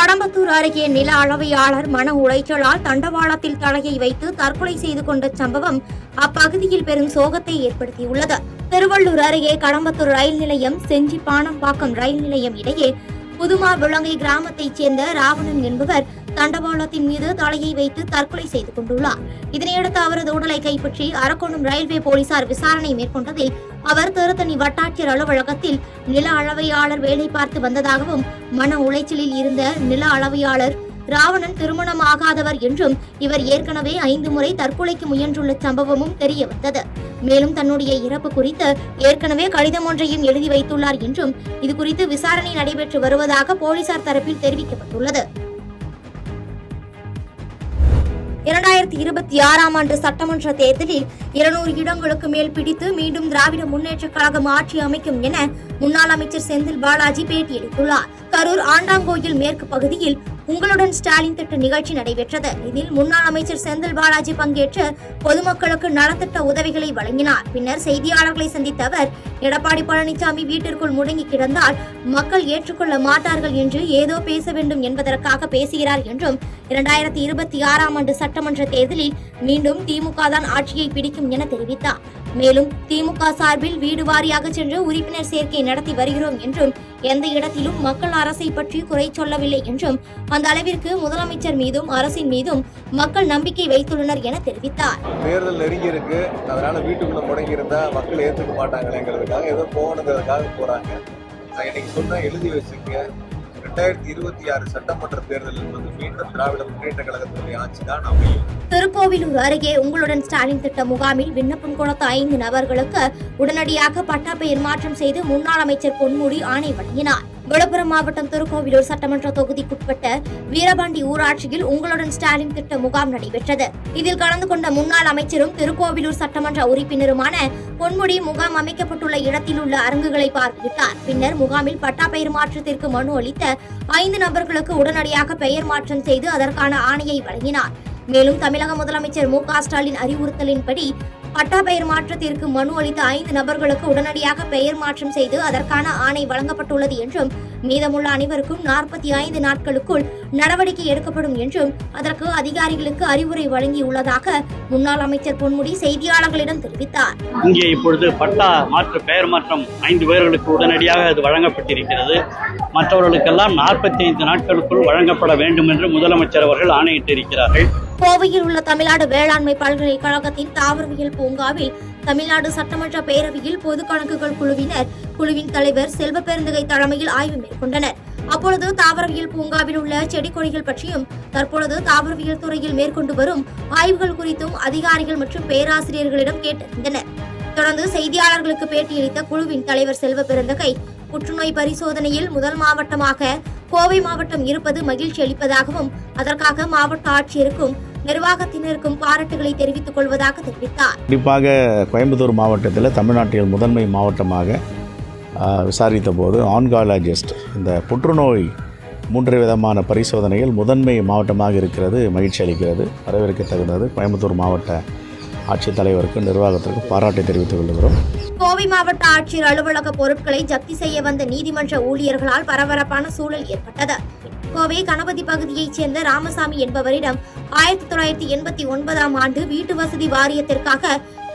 கடம்பத்தூர் அருகே நில அளவையாளர் மன உளைச்சலால் தண்டவாளத்தில் தலையை வைத்து தற்கொலை செய்து கொண்ட சம்பவம் அப்பகுதியில் பெரும் சோகத்தை ஏற்படுத்தியுள்ளது. திருவள்ளூர் அருகே கடம்பத்தூர் ரயில் நிலையம் செஞ்சி பாணம்பாக்கம் ரயில் நிலையம் இடையே புதுமா விளங்கை கிராமத்தைச் சேர்ந்த ராவணன் என்பவர் தண்டவாளத்தின் மீது தலையை வைத்து தற்கொலை செய்து கொண்டுள்ளார். இதனையடுத்து அவரது உடலை கைப்பற்றி அரக்கோணம் ரயில்வே போலீசார் விசாரணை மேற்கொண்டதில் அவர் திருத்தணி வட்டாட்சியர் அலுவலகத்தில் நில அளவையாளர் வேலை பார்த்து வந்ததாகவும், மன உளைச்சலில் இருந்த நில அளவையாளர் ராவணன் திருமணமாகாதவர் என்றும், இவர் ஏற்கனவே 5 முறை தற்கொலைக்கு முயன்றுள்ள சம்பவமும் தெரியவந்தது. மேலும் தன்னுடைய இறப்பு குறித்து ஏற்கனவே கடிதம் ஒன்றையும் எழுதி வைத்துள்ளார் என்றும், இதுகுறித்து விசாரணை நடைபெற்று வருவதாக போலீசார் தரப்பில் தெரிவிக்கப்பட்டுள்ளது. 2026 ஆண்டு சட்டமன்ற தேர்தலில் 200 இடங்களுக்கு மேல் பிடித்து மீண்டும் திராவிட முன்னேற்றக் கழகம் ஆட்சி அமைக்கும் என முன்னாள் அமைச்சர் செந்தில் பாலாஜி பேட்டியளித்துள்ளார். கரூர் ஆண்டாங்கோயில் மேற்கு பகுதியில் உங்களுடன் ஸ்டாலின் திட்ட நிகழ்ச்சி நடைபெற்றது. இதில் முன்னாள் அமைச்சர் செந்தில் பாலாஜி பங்கேற்று பொதுமக்களுக்கு நலத்திட்ட உதவிகளை வழங்கினார். பின்னர் செய்தியாளர்களை சந்தித்த அவர், எடப்பாடி பழனிசாமி வீட்டிற்குள் முடங்கி கிடந்தால் மக்கள் ஏற்றுக்கொள்ள மாட்டார்கள் என்று ஏதோ பேச வேண்டும் என்பதற்காக பேசுகிறார் என்றும், 2026 ஆண்டு சட்டமன்ற தேர்தலில் மீண்டும் திமுக தான் ஆட்சியை பிடிக்கும் என தெரிவித்தார். மேலும் திமுக சார்பில் வீடு வாரியாக சென்று உறுப்பினர் சேர்க்கை நடத்தி வருகிறோம் என்றும், எந்த இடத்திலும் மக்கள் அரசை பற்றி குறை சொல்லவில்லை என்றும், அந்த அளவிற்கு முதலமைச்சர் மீதும் அரசின் மீதும் மக்கள் நம்பிக்கை வைத்துள்ளனர் என தெரிவித்தார். தேர்தல் நெருங்கி இருக்கு, அதனால வீட்டுக்குள்ள முடங்கி இருந்தா மக்கள் ஏற்றுக்க மாட்டாங்களேங்கிறதுக்காக ஏதோ போகணுங்கிறதுக்காக போறாங்க. நான் இன்னைக்கு சொன்ன எழுதி வச்சுங்க, 2026 சட்டமன்ற தேர்தலில் மீண்டும் திராவிட முன்னேற்ற கழகத்தினுடைய ஆட்சி தான் அமையும். திருக்கோவிலூர் அருகே உங்களுடன் ஸ்டாலின் திட்ட முகாமில் விண்ணப்பம் கொடுத்த 5 நபர்களுக்கு உடனடியாக பட்டா பெயர் மாற்றம் செய்து முன்னாள் அமைச்சர் பொன்முடி ஆணை வழங்கினார். விழுப்புரம் மாவட்டம் திருக்கோவிலூர் சட்டமன்ற தொகுதிக்குட்பட்ட வீரபாண்டி ஊராட்சியில் உங்களுடன் ஸ்டாலின் திட்ட முகாம் நடைபெற்றது. இதில் கலந்து கொண்ட முன்னாள் அமைச்சரும் திருக்கோவிலூர் சட்டமன்ற உறுப்பினருமான பொன்முடி முகாம் அமைக்கப்பட்டுள்ள இடத்தில் உள்ள அரங்குகளை பார்வையிட்டார். பின்னர் முகாமில் பட்டா பெயர் மாற்றத்திற்கு மனு அளித்த 5 நபர்களுக்கு உடனடியாக பெயர் மாற்றம் செய்து அதற்கான ஆணையை வழங்கினார். மேலும் தமிழக முதலமைச்சர் மு.க.ஸ்டாலின் அறிவுறுத்தலின்படி பட்டா பெயர் மாற்றத்திற்கு மனு அளித்த 5 நபர்களுக்கு உடனடியாக பெயர் மாற்றம் செய்து அதற்கான ஆணை வழங்கப்பட்டுள்ளது என்றும், மீதமுள்ள அனைவருக்கும் 45 நாட்களுக்குள் நடவடிக்கை எடுக்கப்படும் என்றும் அதற்கு அதிகாரிகளுக்கு அறிவுரை வழங்கியுள்ளதாக முன்னாள் அமைச்சர் பொன்முடி செய்தியாளர்களிடம் தெரிவித்தார். இங்கே இப்பொழுது பட்டா பெயர் மாற்றம் 5 பேர்களுக்கு உடனடியாக அது வழங்கப்பட்டிருக்கிறது. மற்றவர்களுக்கெல்லாம் 45 நாட்களுக்குள் வழங்கப்பட வேண்டும் என்று முதலமைச்சர் அவர்கள் ஆணையிட்டிருக்கிறார்கள். கோவையில் உள்ள தமிழ்நாடு வேளாண்மை பல்கலைக்கழகத்தின் தாவரவியல் பூங்காவில் தமிழ்நாடு சட்டமன்ற பேரவையில் பொது கணக்குகள் குழுவின் தலைவர் செல்வ பெருந்தகை தலைமையில் ஆய்வு மேற்கொண்டனர். அப்பொழுது தாவரவியல் பூங்காவில் உள்ள செடி கொடிகள் பற்றியும் தற்பொழுது தாவரவியல் துறையில் மேற்கொண்டு வரும் ஆய்வுகள் குறித்தும் அதிகாரிகள் மற்றும் பேராசிரியர்களிடம் கேட்டறிந்தனர். தொடர்ந்து செய்தியாளர்களுக்கு பேட்டியளித்த குழுவின் தலைவர் செல்வ பெருந்தகை, புற்றுநோய் பரிசோதனையில் முதல் மாவட்டமாக கோவை மாவட்டம் இருப்பது மகிழ்ச்சி அளிப்பதாகவும், அதற்காக மாவட்ட ஆட்சியருக்கும் நிர்வாகத்தினருக்கும் பாராட்டுகளை தெரிவித்துக் கொள்வதாக தெரிவித்தார். குறிப்பாக கோயம்புத்தூர் மாவட்டத்தில் தமிழ்நாட்டில் முதன்மை மாவட்டமாக விசாரித்த போது ஆன்காலஜிஸ்ட் இந்த புற்றுநோய் 3 விதமான பரிசோதனைகள் முதன்மை மாவட்டமாக இருக்கிறது மகிழ்ச்சி அளிக்கிறது, வரவேற்க தகுந்தது. கோயம்புத்தூர் மாவட்ட ஆட்சித்தலைவருக்கு நிர்வாகத்திற்கு பாராட்டை தெரிவித்துக் கொள்கிறோம். கோவை மாவட்ட ஆட்சியர் அலுவலக பொருட்களை ஜப்தி செய்ய வந்த நீதிமன்ற ஊழியர்களால் பரபரப்பான சூழல் ஏற்பட்டது. கோவை கணபதி பகுதியைச் சேர்ந்த ராமசாமி என்பவரிடம் 1989 ஆண்டு வீட்டு வசதி வாரியத்திற்காக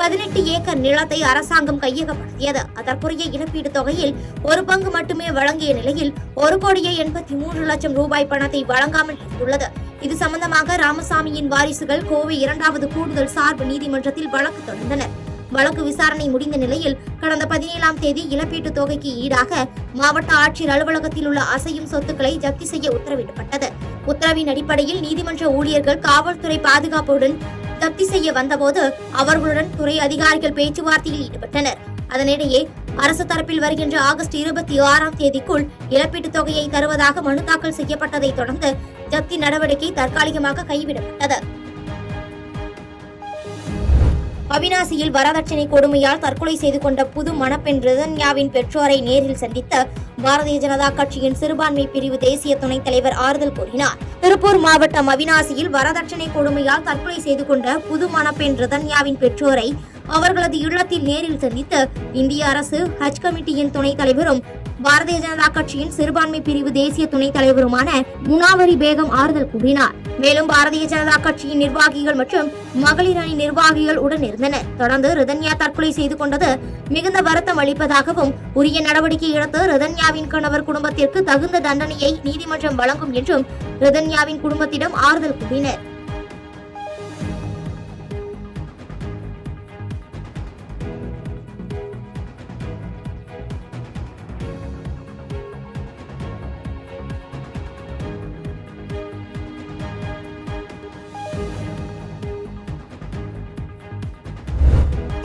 18 ஏக்கர் நிலத்தை அரசாங்கம் கையகப்படுத்தியது. அதற்குரிய இழப்பீடு தொகையில் 1 பங்கு மட்டுமே வழங்கிய நிலையில் 1,83 லட்சம் ரூபாய் பணத்தை வழங்காமல் இருந்துள்ளது. இது சம்பந்தமாக ராமசாமியின் வாரிசுகள் கோவை 2வது கூடுதல் சார்பு நீதிமன்றத்தில் வழக்கு தொடர்ந்தனர். வழக்கு விசாரணை முடிந்த நிலையில் கடந்த 17ஆம் தேதி இழப்பீட்டு தொகைக்கு ஈடாக மாவட்ட ஆட்சியர் அலுவலகத்தில் உள்ள அசையும் சொத்துக்களை ஜப்தி செய்ய உத்தரவிடப்பட்டது. உத்தரவின் அடிப்படையில் நீதிமன்ற ஊழியர்கள் காவல்துறை பாதுகாப்புடன் ஜப்தி செய்ய வந்தபோது அவர்களுடன் துறை அதிகாரிகள் பேச்சுவார்த்தையில் ஈடுபட்டனர். அதனிடையே அரசு தரப்பில் வருகின்ற ஆகஸ்ட் 26ஆம் தேதிக்குள் இழப்பீட்டு தொகையை தருவதாக மனு தாக்கல் செய்யப்பட்டதை தொடர்ந்து ஜப்தி நடவடிக்கை தற்காலிகமாக கைவிடப்பட்டது. அவிநாசியில் வரதட்சணை கொடுமையால் தற்கொலை செய்து கொண்ட புது மணப்பெண் ரிதன்யாவின் பெற்றோரை நேரில் சந்தித்த பாரதிய ஜனதா கட்சியின் சிறுபான்மை பிரிவு தேசிய துணைத் தலைவர் ஆறுதல் கூறினார். திருப்பூர் மாவட்டம் அவிநாசியில் வரதட்சணை கொடுமையால் தற்கொலை செய்து கொண்ட புது மணப்பெண் ரிதன்யாவின் பெற்றோரை அவர்களது இல்லத்தில் நேரில் சந்தித்து இந்திய அரசு ஹஜ் கமிட்டியின் துணைத் தலைவரும் பாரதிய ஜனதா கட்சியின் சிறுபான்மை பிரிவு தேசிய துணைத் தலைவருமான முனாவரி பேகம் ஆறுதல் கூறினார். மேலும் பாரதிய ஜனதா கட்சியின் நிர்வாகிகள் மற்றும் மகளிர் அணி நிர்வாகிகள் உடன் இருந்தனர். தொடர்ந்து ரிதன்யா தற்கொலை செய்து கொண்டது மிகுந்த வருத்தம் அளிப்பதாகவும் உரிய நடவடிக்கை எடுத்து ரிதன்யாவின் கணவர் குடும்பத்திற்கு தகுந்த தண்டனையை நீதிமன்றம் வழங்கும் என்றும் ரிதன்யாவின் குடும்பத்திடம் ஆறுதல் கூறினர்.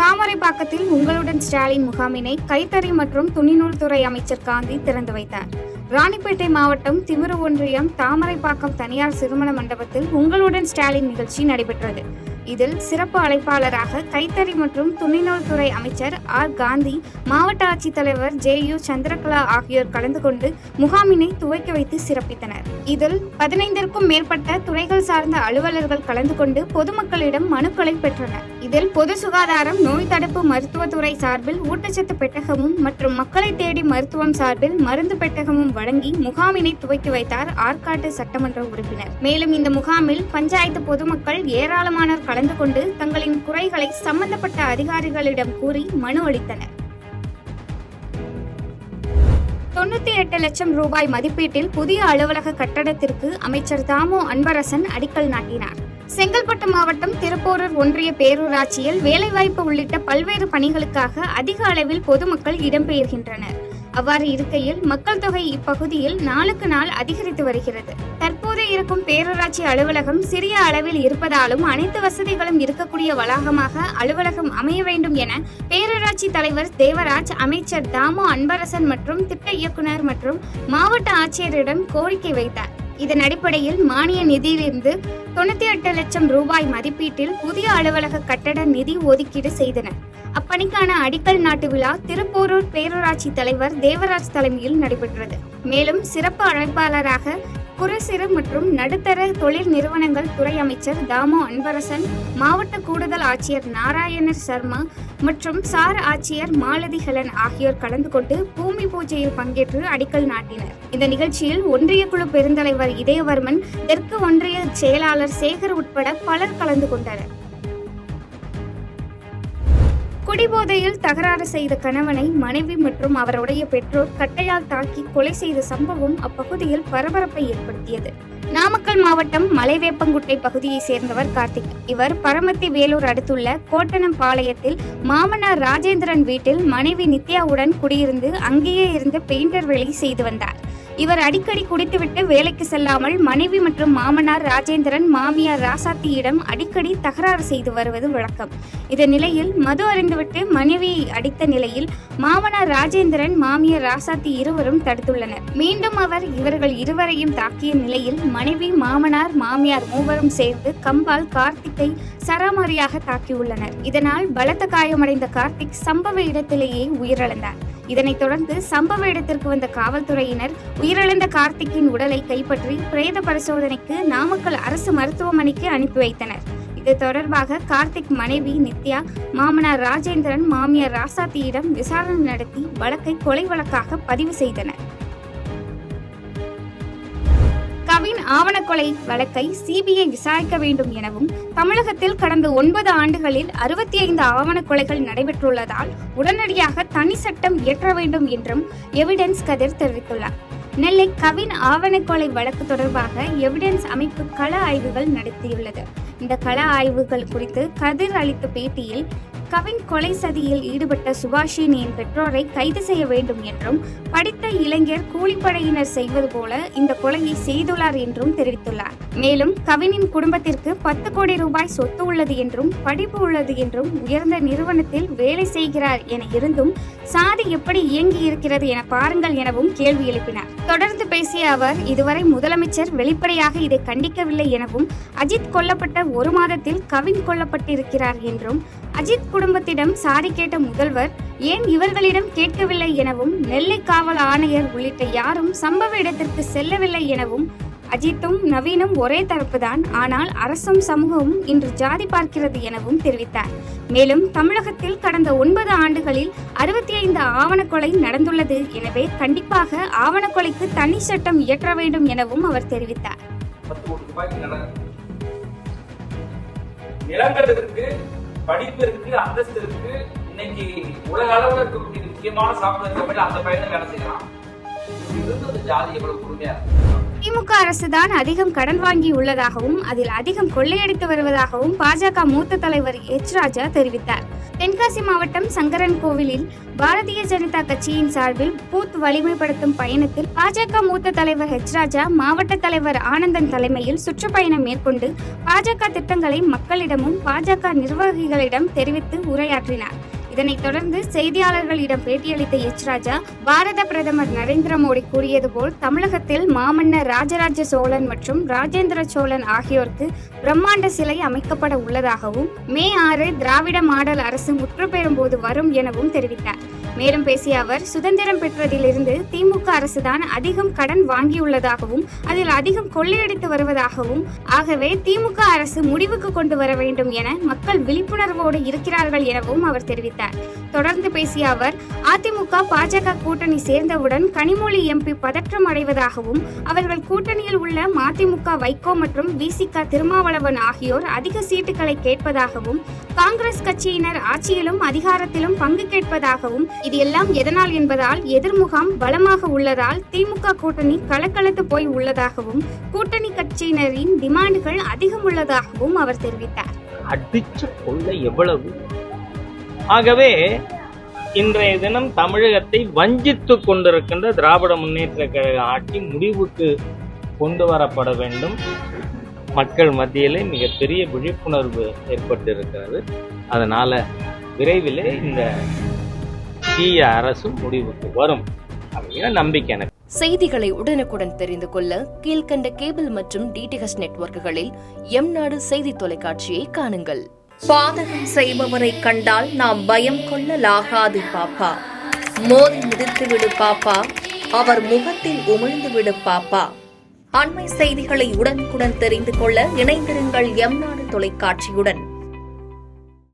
தாமரைப்பாக்கத்தில் உங்களுடன் ஸ்டாலின் முகாமினை கைத்தறி மற்றும் துணிநூல் துறை அமைச்சர் காந்தி திறந்து வைத்தார். ராணிப்பேட்டை மாவட்டம் திமிரு ஒன்றியம் தாமரைப்பாக்கம் தனியார் திருமண மண்டபத்தில் உங்களுடன் ஸ்டாலின் நிகழ்ச்சி நடைபெற்றது. இதில் சிறப்பு அழைப்பாளராக கைத்தறி மற்றும் துணிநூல் துறை அமைச்சர் ஆர் காந்தி, மாவட்ட ஆட்சித்தலைவர் JU சந்திரகலா ஆகியோர் கலந்து கொண்டு முகாமினை துவக்கி வைத்து சிறப்பித்தனர். இதில் 15க்கும் மேற்பட்ட துறைகள் சார்ந்த அலுவலர்கள் கலந்து கொண்டு பொதுமக்களிடம் மனுக்களை பெற்றனர். இதில் பொது சுகாதாரம், நோய் தடுப்பு மருத்துவத்துறை சார்பில் ஊட்டச்சத்து பெட்டகமும் மற்றும் மக்களை தேடி மருத்துவம் சார்பில் மருந்து பெட்டகமும் வழங்கி முகாமினை துவக்கி வைத்தார் ஆற்காட்டு சட்டமன்ற உறுப்பினர். மேலும் இந்த முகாமில் பஞ்சாயத்து பொதுமக்கள் ஏராளமானோர் கலந்து கொண்டு தங்களின் குறைகளை சம்பந்தப்பட்ட அதிகாரிகளிடம் கூறி மனு அளித்தனர். 98 லட்சம் ரூபாய் மதிப்பீட்டில் புதிய அலுவலக கட்டடத்திற்கு அமைச்சர் தாமோ அன்பரசன் அடிக்கல் நாட்டினார். செங்கல்பட்டு மாவட்டம் திருப்போரூர் ஒன்றிய பேரூராட்சியில் வேலைவாய்ப்பு உள்ளிட்ட பல்வேறு பணிகளுக்காக அதிக அளவில் பொதுமக்கள் இடம்பெயர்கின்றனர். அவ்வாறு இருக்கையில் மக்கள் தொகை இப்பகுதியில் நாளுக்கு நாள் அதிகரித்து வருகிறது. தற்போது இருக்கும் பேரூராட்சி அலுவலகம் சிறிய அளவில் இருப்பதாலும் அனைத்து வசதிகளும் இருக்கக்கூடிய வளாகமாக அலுவலகம் அமைய வேண்டும் என பேரூராட்சி தலைவர் தேவராஜ், அமைச்சர் தாமோ அன்பரசன் மற்றும் திட்ட இயக்குனர் மற்றும் மாவட்ட ஆட்சியரிடம் கோரிக்கை வைத்தார். இதன் அடிப்படையில் மானிய நிதியிலிருந்து 98 லட்சம் ரூபாய் மதிப்பீட்டில் புதிய அலுவலக கட்டட நிதி ஒதுக்கீடு செய்தனர். அப்பணிக்கான அடிக்கல் நாட்டு விழா திருப்போரூர் பேரூராட்சி தலைவர் தேவராஜ் தலைமையில் நடைபெற்றது. மேலும் சிறப்பு அழைப்பாளராக குறு சிறு மற்றும் நடுத்தர தொழில் நிறுவனங்கள் துறை அமைச்சர் தாமோ அன்பரசன், மாவட்ட கூடுதல் ஆட்சியர் நாராயணர் சர்மா மற்றும் சார் ஆட்சியர் மாலதி ஹெலன் ஆகியோர் கலந்து கொண்டு பூமி பூஜையில் பங்கேற்று அடிக்கல் நாட்டினர். இந்த நிகழ்ச்சியில் ஒன்றிய குழு பெருந்தலைவர் இதயவர்மன், தெற்கு ஒன்றிய செயலாளர் சேகர் உட்பட பலர் கலந்து கொண்டனர். குடிபோதையில் தகராறு செய்த கணவனை மனைவி மற்றும் அவருடைய பெற்றோர் கட்டையால் தாக்கி கொலை செய்த சம்பவம் அப்பகுதியில் பரபரப்பை ஏற்படுத்தியது. நாமக்கல் மாவட்டம் மலைவேப்பங்குட்டை பகுதியை சேர்ந்தவர் கார்த்திக். இவர் பரமத்தி வேலூர் அடுத்துள்ள கோட்டனம்பாளையத்தில் மாமனார் ராஜேந்திரன் வீட்டில் மனைவி நித்யாவுடன் குடியிருந்து அங்கேயே இருந்து பெயிண்டர் வேலை செய்து வந்தார். இவர் அடிக்கடி குடித்துவிட்டு வேலைக்கு செல்லாமல் மனைவி மற்றும் மாமனார் ராஜேந்திரன், மாமியார் ராசாத்தியிடம் அடிக்கடி தகராறு செய்து வருவது வழக்கம். இந்த நிலையில் மது அருந்துவிட்டு மனைவியை அடித்த நிலையில் மாமனார் ராஜேந்திரன், மாமியார் ராசாத்தி இருவரும் தடுத்துள்ளனர். மீண்டும் அவர் இவர்கள் இருவரையும் தாக்கிய நிலையில் மனைவி, மாமனார், மாமியார் மூவரும் சேர்ந்து கம்பால் கார்த்திக்கை சராமாரியாக தாக்கியுள்ளனர். இதனால் பலத்த காயமடைந்த கார்த்திக் சம்பவ இடத்திலேயே உயிரிழந்தார். இதனைத் தொடர்ந்து சம்பவ இடத்திற்கு வந்த காவல்துறையினர் உயிரிழந்த கார்த்திக்கின் உடலை கைப்பற்றி பிரேத பரிசோதனைக்கு நாமக்கல் அரசு மருத்துவமனைக்கு அனுப்பி வைத்தனர். இது தொடர்பாக கார்த்திக் மனைவி நித்யா, மாமனார் ராஜேந்திரன், மாமியார் ராசாத்தியிடம் விசாரணை நடத்தி வழக்கை கொலை வழக்காக பதிவு செய்தனர். கவின் ஆவணக்கொலை வழக்கை CBI விசாரிக்க வேண்டும் எனவும், தமிழகத்தில் கடந்த 9 ஆண்டுகளில் 65 ஆவணக்கொலைகள் நடைபெற்றுள்ளதால் உடனடியாக தனி சட்டம் இயற்ற வேண்டும் என்றும் எவிடன்ஸ் கதிர் தெரிவித்துள்ளார். நெல்லை கவின் ஆவணக்கொலை வழக்கு தொடர்பாக எவிடன்ஸ் அமைப்பு கள ஆய்வுகள் நடத்தியுள்ளது. இந்த கள ஆய்வுகள் குறித்து கதிர் அளித்த பேட்டியில், கவின் கொலை சதியில் ஈடுபட்ட சுபாஷினியின் பெற்றோரை கைது செய்ய வேண்டும் என்றும், படித்த இளைஞர் கூலிப்படையினர் செய்வது போல இந்த கொலையை செய்துள்ளார் என்றும் தெரிவித்துள்ளார். மேலும் கவினின் குடும்பத்திற்கு 10 கோடி ரூபாய் சொத்து உள்ளது என்றும், படிப்பு உள்ளது என்றும், உயர்ந்த நிறுவனத்தில் வேலை செய்கிறார் என இருந்தும் சாதி எப்படி இயங்கி இருக்கிறது என பாருங்கள் எனவும் கேள்வி எழுப்பினார். தொடர்ந்து பேசிய அவர், இதுவரை முதலமைச்சர் வெளிப்படையாக இதை கண்டிக்கவில்லை எனவும், அஜித் கொல்லப்பட்ட 1 மாதத்தில் கவின் கொல்லப்பட்டிருக்கிறார் என்றும், அஜித் குடும்பத்திடம் சாரி கேட்ட முதல்வர் ஏன் இவர்களிடம் கேட்கவில்லை எனவும், நெல்லை காவல் ஆணையர் உள்ளிட்ட யாரும் சம்பவ இடத்திற்கு செல்லவில்லை எனவும், அஜித்தும் நவீனும் ஒரே தரப்புதான், ஆனால் அரசும் சமூகமும் இன்று ஜாதி பார்க்கிறது எனவும் தெரிவித்தார். மேலும் தமிழகத்தில் கடந்த 9 ஆண்டுகளில் 65 ஆவணக்கொலை நடந்துள்ளது. எனவே கண்டிப்பாக ஆவணக்கொலைக்கு தனி சட்டம் இயற்ற வேண்டும் எனவும் அவர் தெரிவித்தார். நிலங்களுக்கு, படிப்பிற்கு, அந்தஸ்திற்கு இன்னைக்கு உலக அளவில் இருக்கக்கூடிய முக்கியமான சாப்பிடுற அந்த பையனை வேலை செய்யலாம். ஜாதி எவ்வளவு கொடுமையா திமுக அரசுதான் அதிகம் கடன் வாங்கி உள்ளதாகவும் அதில் அதிகம் கொள்ளையடித்து வருவதாகவும் பாஜக மூத்த தலைவர் எச் ராஜா தெரிவித்தார். தென்காசி மாவட்டம் சங்கரன் கோவிலில் பாரதிய ஜனதா கட்சியின் சார்பில் பூத் வலிமைப்படுத்தும் பயணத்தில் பாஜக மூத்த தலைவர் எச் ராஜா மாவட்ட தலைவர் ஆனந்தன் தலைமையில் சுற்றுப்பயணம் மேற்கொண்டு பாஜக திட்டங்களை மக்களிடமும் பாஜக நிர்வாகிகளிடம் தெரிவித்து உரையாற்றினார். இதனைத் தொடர்ந்து செய்தியாளர்களிடம் பேட்டியளித்த எச் ராஜா, பாரத பிரதமர் நரேந்திர மோடி கூறியது போல் தமிழகத்தில் மாமன்னர் ராஜராஜ சோழன் மற்றும் ராஜேந்திர சோழன் ஆகியோருக்கு பிரம்மாண்ட சிலை அமைக்கப்பட உள்ளதாகவும் மே 6 திராவிட மாடல் அரசு முற்று பெறும் போது வரும் எனவும் தெரிவித்தார். மேலும் பேசிய அவர், சுதந்திரம் பெற்றதிலிருந்து திமுக அரசுதான் அதிகம் கடன் வாங்கியுள்ளதாகவும் அதில் அதிகம் கொள்ளையடித்து வருவதாகவும், ஆகவே திமுக அரசு முடிவுக்கு கொண்டு வர வேண்டும் என மக்கள் விழிப்புணர்வோடு இருக்கிறார்கள் எனவும் அவர் தெரிவித்தார். தொடர்ந்து பேசிய அவர், அதிமுக பாஜக கூட்டணி சேர்ந்தவுடன் கனிமொழி எம்பி பதற்றம் அடைவதாகவும் அவர்கள் கூட்டணியில் உள்ள மதிமுக வைகோ மற்றும் விசிக திருமாவளவன் ஆகியோர் அதிக சீட்டுகளை கேட்பதாகவும், காங்கிரஸ் கட்சியினர் ஆட்சியிலும் அதிகாரத்திலும் பங்கு கேட்பதாகவும், இது எல்லாம் எதனால் என்பதால் எதிர்முகாம் பலமாக உள்ளதால் திமுக கூட்டணி கலக்கலத்து போய் உள்ளதாகவும், கூட்டணி கட்சியினரின் டிமாண்டுகள் அதிகம் உள்ளதாகவும் அவர் தெரிவித்தார். அடிச்சு கொள்ள எவ்வளவு. ஆகவே இன்றைய தினம் தமிழகத்தை வஞ்சித்துக் கொண்டிருக்கின்ற திராவிட முன்னேற்ற கழக ஆட்சி முடிவுக்கு கொண்டு வரப்பட வேண்டும். மக்கள் மத்தியிலே மிகப்பெரிய விழிப்புணர்வு ஏற்பட்டிருக்கிறது. அதனால விரைவில் இந்த தீய அரசு முடிவுக்கு வரும் அப்படிங்கிற நம்பிக்கை எனக்கு. செய்திகளை உடனுக்குடன் தெரிந்து கொள்ள கீழ்கண்ட கேபிள் மற்றும் டிடிஹெச் நெட்வொர்க்குகளில் எம்நாடு செய்தி தொலைக்காட்சியை காணுங்கள். பாதகம் செய்பவரை கண்டால் நாம் பயம் கொள்ளலாகாது பாப்பா. மோதி மிதித்துவிடு பாப்பா, அவர் முகத்தில் உமிழ்ந்துவிடு பாப்பா. அண்மை செய்திகளை உடனுக்குடன் தெரிந்து கொள்ள இணைந்திருங்கள் எம்நாடு தொலைக்காட்சியுடன்.